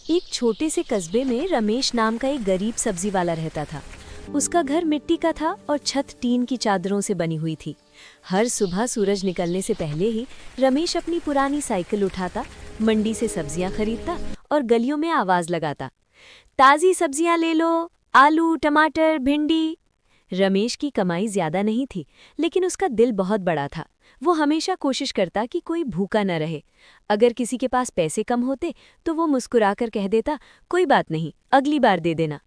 एक छोटे से कस्बे में रमेश नाम का एक गरीब सब्जी वाला रहता था। उसका घर मिट्टी का था और छत टीन की चादरों से बनी हुई थी। हर सुबह सूरज निकलने से पहले ही रमेश अपनी पुरानी साइकिल उठाता, मंडी से सब्जियां खरीदता और गलियों में आवाज लगाता, ताज़ी सब्जियां ले लो, आलू, टमाटर, भिंडी। रमेश की कमाई ज्यादा नहीं थी, लेकिन उसका दिल बहुत बड़ा था। वो हमेशा कोशिश करता कि कोई भूखा न रहे। अगर किसी के पास पैसे कम होते तो वो मुस्कुराकर कह देता, कोई बात नहीं, अगली बार दे देना।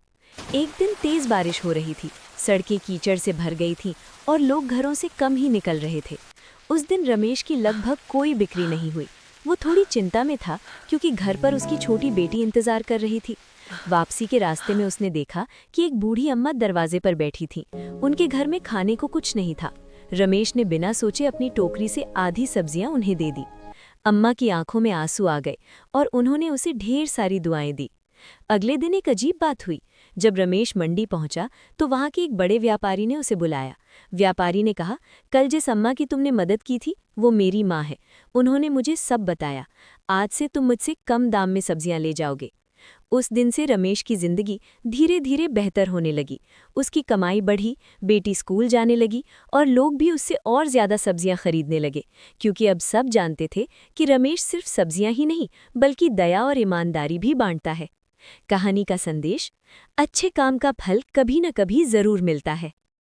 एक दिन तेज बारिश हो रही थी, सड़कें कीचड़ से भर गई थीं और लोग घरों से कम ही निकल रहे थे। उस दिन रमेश की लगभग कोई बिक्री नहीं हुई। वो थोड़ी चिंता में था, क्योंकि घर पर उसकी छोटी बेटी इंतजार कर रही थी। वापसी के रास्ते में उसने देखा कि एक बूढ़ी अम्मा दरवाजे पर बैठी थी। उनके घर में खाने को कुछ नहीं था। रमेश ने बिना सोचे अपनी टोकरी से आधी सब्जियां उन्हें दे दी। अम्मा की आंखों में आंसू आ गए और उन्होंने उसे ढेर सारी दुआएं दी। अगले दिन एक अजीब बात हुई। जब रमेश मंडी पहुंचा तो वहां के एक बड़े व्यापारी ने उसे बुलाया। व्यापारी ने कहा, कल जिस अम्मा की तुमने मदद की थी वो मेरी माँ है। उन्होंने मुझे सब बताया। आज से तुम मुझसे कम दाम में सब्जियां ले जाओगे। उस दिन से रमेश की जिंदगी धीरे धीरे बेहतर होने लगी। उसकी कमाई बढ़ी, बेटी स्कूल जाने लगी और लोग भी उससे और ज्यादा सब्जियां खरीदने लगे, क्योंकि अब सब जानते थे कि रमेश सिर्फ सब्जियां ही नहीं बल्कि दया और ईमानदारी भी बांटता है। कहानी का संदेश: अच्छे काम का फल कभी न कभी जरूर मिलता है।